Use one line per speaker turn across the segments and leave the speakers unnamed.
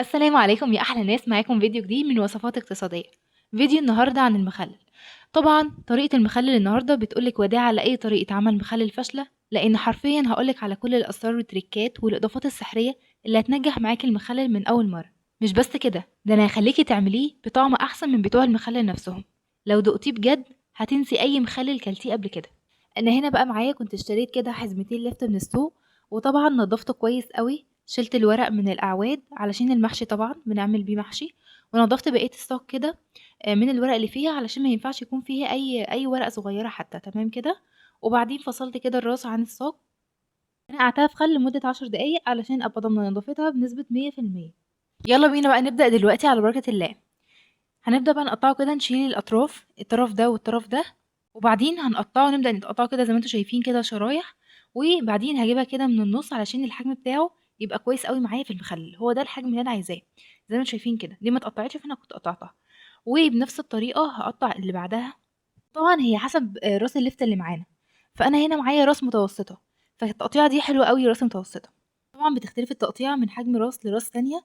السلام عليكم يا أحلى ناس، معاكم فيديو جديد من وصفات اقتصادية. فيديو النهاردة عن المخلل. طبعا طريقة المخلل النهاردة بتقولك وداع لأي طريقة عمل مخلل فاشلة، لأن حرفيا هقولك على كل الأسرار والتريكات والإضافات السحرية اللي هتنجح معاكي المخلل من أول مرة. مش بس كده، ده أنا هخليكي تعمليه بطعم أحسن من بتوع المخلل نفسهم. لو دقتيه بجد هتنسي أي مخلل كلتيه قبل كده. أنا هنا بقى معايا كنت اشتريت كده حزمتين لفت من السوق، وطبعا نضفته كويس قوي، شلت الورق من الأعواد علشان المحشي طبعا بنعمل بيه محشي، ونضفت بقية الصاج كده من الورق اللي فيها علشان ما ينفعش يكون فيها أي ورقة صغيرة حتى، تمام كده. وبعدين فصلت كده الراس عن الصاج، نقعتها في خل لمدة 10 دقايق علشان أبقى ضامنة نضافتها بنسبة 100%. يلا بينا بقى نبدأ دلوقتي على بركة الله. هنبدأ بقى نقطعه كده، نشيل الأطراف، الطرف ده والطرف ده، وبعدين هنقطعه، نبدأ نقطعه كده زي ما انتوا شايفين كده شرايح. وبعدين هجيبها كده من النص علشان الحجم بتاعه يبقى كويس قوي معايا في المخلل، هو ده الحجم اللي انا عايزاه. زي ما انتوا شايفين كده، دي ما اتقطعتش فانا كنت قطعتها. وبنفس الطريقة هقطع اللي بعدها. طبعا هي حسب راس اللفته اللي معانا، فانا هنا معايا راس متوسطة، فالتقطيعة دي حلوة قوي راس متوسطة. طبعا بتختلف التقطيعة من حجم راس لراس تانية،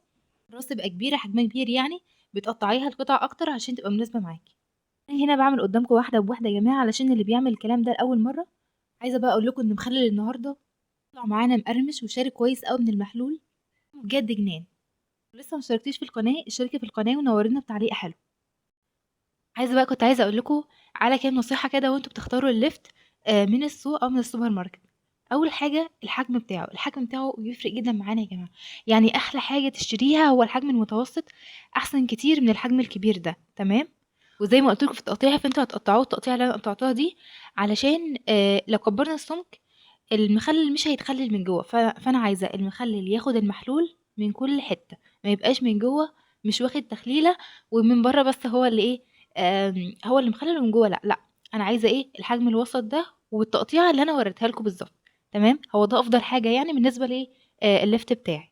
راس تبقى كبيرة حجمها كبير يعني بتقطعيها القطع اكتر عشان تبقى مناسبة معاكي. أنا هنا باعمل قدامكم واحدة بواحدة يا جماعة علشان اللي بيعمل الكلام ده لأول مرة. عايزة بقى أقول لكم إن مخلل النهاردة طلع معانا مقرمش وشارب كويس قوي من المحلول، بجد جنان. لسه ما اشتركتيش في القناة، اشتركي في القناة ونورينا بتعليق حلو. كنت عايزة أقول لكم على كام نصيحة كده وانتوا بتختاروا الليفت من السوق أو من السوبر ماركت. أول حاجة الحجم بتاعه بيفرق جدا معانا يا جماعة. يعني أحلى حاجة تشتريها هو الحجم المتوسط، أحسن كتير من الحجم الكبير ده، تمام. وزي ما قلت لكم في التقطيع، فانتوا هتقطعوه التقطيعه اللي انا قطعتها دي علشان لو كبرنا السمك المخلل مش هيتخلل من جوه، فانا عايزه المخلل ياخد المحلول من كل حته، ما يبقاش من جوه مش واخد تخليله، ومن بره بس هو اللي ايه، هو اللي مخلل من جوه، لا لا. انا عايزه ايه الحجم الوسط ده والتقطيعه اللي انا وريتها لكم بالظبط، تمام. هو ده افضل حاجه يعني بالنسبه ليه اللفت بتاعي.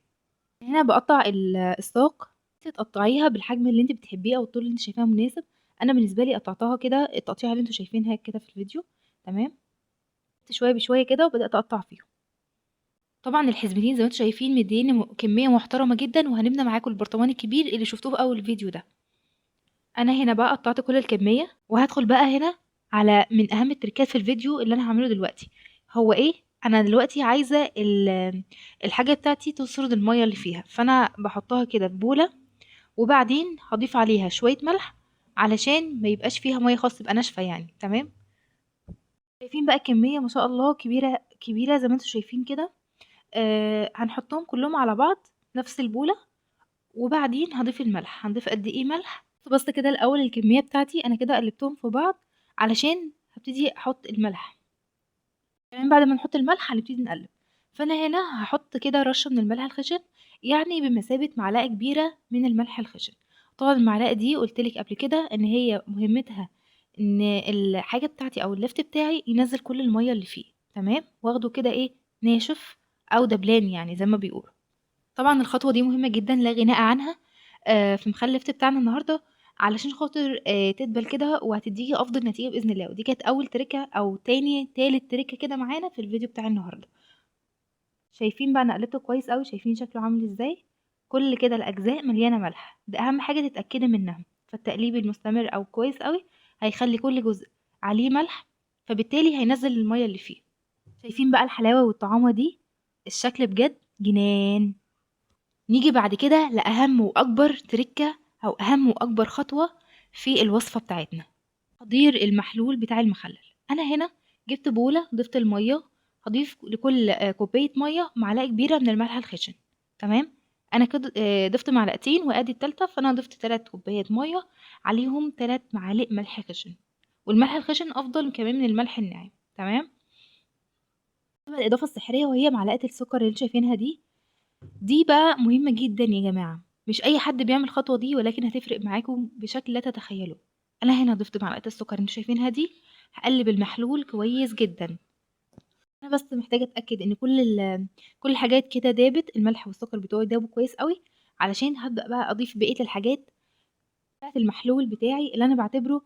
هنا بقطع الساق، تقطعيها بالحجم اللي انت بتحبيه او الطول اللي انت شايفاه مناسب. انا بالنسبه لي قطعتها كده التقطيعه اللي انتوا شايفينها كده في الفيديو، تمام. شويه بشويه كده وبدات اقطع فيهم. طبعا الحزمتين زي ما انتوا شايفين مديني كميه محترمه جدا، وهنبنى معاكم البرطمان الكبير اللي شفتوه في اول فيديو ده. انا هنا بقى قطعت كل الكميه، وهدخل بقى هنا على من اهم التركات في الفيديو اللي انا هعمله دلوقتي. هو ايه؟ انا دلوقتي عايزه الحاجه بتاعتي تسرد الميه اللي فيها، فانا بحطها كده في بوله، وبعدين هضيف عليها شوية ملح علشان ما يبقاش فيها مية خالص، تبقى ناشفة يعني، تمام. شايفين بقى كمية ما شاء الله كبيرة كبيرة زي ما انتوا شايفين كده. هنحطهم كلهم على بعض نفس البولة، وبعدين هضيف الملح. هنضيف قد ايه ملح؟ بس كده الاول الكمية بتاعتي انا كده قلبتهم في بعض علشان هبتدي احط الملح. كمان بعد ما نحط الملح هنبتدي نقلب. فانا هنا هحط كده رشة من الملح الخشن، يعني بمثابة معلقة كبيرة من الملح الخشن. طبعا المعلقة دي قلتلك قبل كده ان هي مهمتها ان الحاجة بتاعتي او اللفت بتاعي ينزل كل المية اللي فيه، تمام، واخده كده ايه، ناشف او دبلان يعني زي ما بيقولوا. طبعا الخطوة دي مهمة جدا لا غناء عنها في مخلل اللفت بتاعنا النهاردة، علشان خاطر تدبل كده وهتديكي افضل نتيجة باذن الله. ودي كانت اول تركة او تالت تركة كده معانا في الفيديو بتاع النهاردة. شايفين بقى انا قلبته كويس قوي، شايفين شكله عامل ازاي؟ كل كده الاجزاء مليانة ملح، ده اهم حاجة تتأكدي منها. فالتقليب المستمر او كويس قوي هيخلي كل جزء عليه ملح، فبالتالي هينزل المية اللي فيه. شايفين بقى الحلاوة والطعامة دي؟ الشكل بجد جنان. نيجي بعد كده لأهم وأكبر تركة أو أهم وأكبر خطوة في الوصفة بتاعتنا، تحضير المحلول بتاع المخلل. أنا هنا جبت بولة، ضفت المية، هضيف لكل كوباية مية معلقة كبيرة من الملح الخشن، تمام. أنا كده ضفت معلقتين وأدي التالتة، فأنا ضفت 3 كوبايات مية عليهم 3 معالق ملح خشن، والملح الخشن أفضل كمان من الملح الناعم، تمام. الإضافة السحرية وهي معلقة السكر اللي انتوا شايفينها دي بقى مهمة جدًا يا جماعة، مش أي حد بيعمل الخطوة دي ولكن هتفرق معاكم بشكل لا تتخيلوا. أنا هنا ضفت معلقة السكر اللي أنتم شايفينها دي، هاقلب المحلول كويس جدًا. أنا بس محتاجة أتأكد إن كل الحاجات كده دابت، الملح والسكر بتوعي دابوا كويس أوي، علشان هابدأ بقى أضيف بقية الحاجات بتاعة المحلول بتاعي اللي أنا باعتبره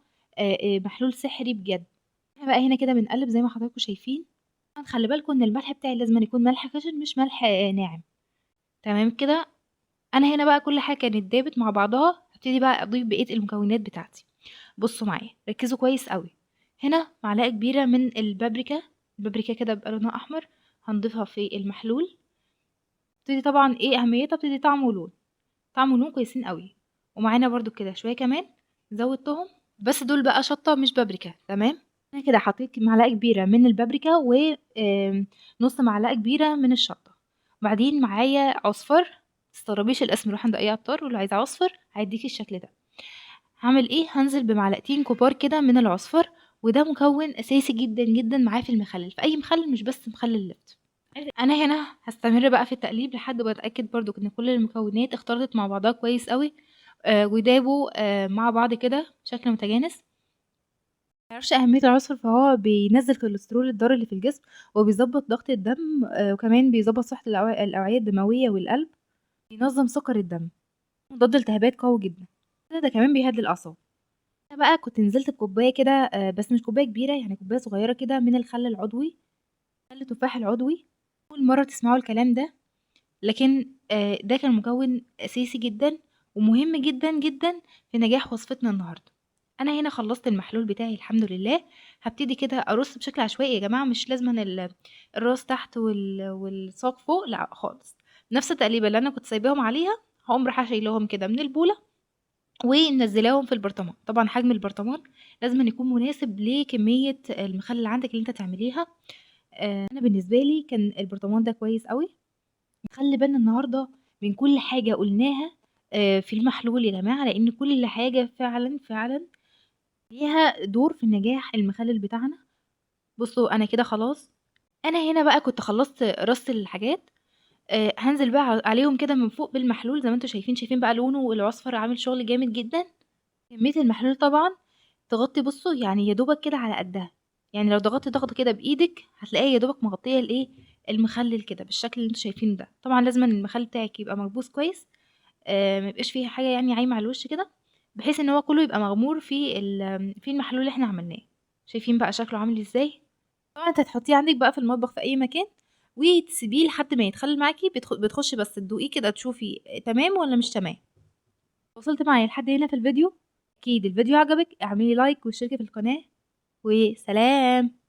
محلول سحري بجد. إحنا بقى هنا كده بنقلب زي ما حضراتكم شايفين. طبعًا خلّي بالكم إن الملح بتاعي لازمًا يكون ملح خشن مش ملح ناعم، تمام كده. انا هنا بقى كل حاجه كانت دابت مع بعضها، هبتدي بقى اضيف بقيه المكونات بتاعتي. بصوا معايا ركزوا كويس قوي. هنا معلقه كبيره من البابريكا، البابريكا كده بيبقى لونها احمر، هنضيفها في المحلول. بتدي طبعا ايه اهميتها، بتدي طعم ولون، طعم ولون كويسين قوي. ومعانا برضو كده شويه كمان زودتهم، بس دول بقى شطه مش بابريكا، تمام. انا كده حطيت معلقه كبيره من البابريكا ونص معلقه كبيره من الشطه. وبعدين معايا عصفر، متستغربيش الاسم، روح عند اي عطار واللي عايزه عصفر هيديكي الشكل ده. هعمل ايه، هنزل بمعلقتين كبار كده من العصفر، وده مكون اساسي جدا جدا معايا في المخلل، في اي مخلل مش بس مخلل اللفت. انا هنا هستمر بقى في التقليب لحد ما اتاكد برضو ان كل المكونات اختلطت مع بعضها كويس قوي، ودابوا مع بعض كده بشكل متجانس. معرفش أهمية العصفر، فهو بينزّل كوليسترول الضار اللي في الجسم، وبيضبّط ضغط الدم، وكمان بيضبّط صحة الأوعية الدموية والقلب، بينظّم سكر الدم، مضاد التهابات قوي جدًا، ده كمان بيهدّي الأعصاب. أنا بقى كنت نزلت بكوباية كده، بس مش كوباية كبيرة، يعني كوباية صغيرة كده من الخل العضوي، خل التفاح العضوي. أول مرّة تسمعوا الكلام ده، لكن ده كان مكون أساسي جدًا ومهم جدًا، جدًا في نجاح وصفتنا النهارده. أنا هنا خلّصت المحلول بتاعي الحمد لله، هابتدي كده أرُص بشكل عشوائي يا جماعة، مش لازمًا الراس تحت والساق فوق، لأ خالص. نفس التقليبة اللي أنا كنت سايباهم عليها، هاقوم رايحة شايلاهم كده من البولة ومنزّلاهم في البرطمان. طبعًا حجم البرطمان لازمًا يكون مناسب لكمية المخلل اللي عندِك اللي أنتِ هتعمليها. أنا بالنسبة لي كان البرطمان ده كويس أوي. نخلّي بالنا النهارده من كل حاجة قُلناها في المحلول يا جماعة، لإن كل حاجة فعلًا، فعلًا ليها دور في نجاح المخلل بتاعنا. بُصّوا أنا كده خلاص، أنا هنا بقى كنت خلّصت رص الحاجات، هانزل بقى عليهم كده من فوق بالمحلول زي ما أنتم شايفين، شايفين بقى لونه الأصفر عامل شغل جامد جدًا. كمية المحلول طبعًا تغطي، بُصّوا يعني يا دوبك كده على قدّها، يعني لو ضغطتِ ضغطة كده بإيدِك هتلاقيها يا دوبك مغطية الإيه، المخلل كده بالشكل اللي أنتم شايفينه ده. طبعًا لازمًا المخلل بتاعِك يبقى مكبوس كويس، ما يبقاش فيه حاجة يعني عايمة على الوش كده، بحيث إن هو كلّه يبقى مغمور في المحلول اللي إحنا عملناه. شايفين بقى شكله عامل إزاي؟ طبعًا أنتِ هتحطيه عندِك بقى في المطبخ في أي مكان، وتسيبيه لحد ما يتخلّل معاكِ، بتخشي بس تدوقيه كده تشوفي تمام والّا مش تمام. وصلتِ معايا لحد هنا في الفيديو؟ أكيد الفيديو عجبِك، اعملي لايك واشتركي في القناة، وسلام.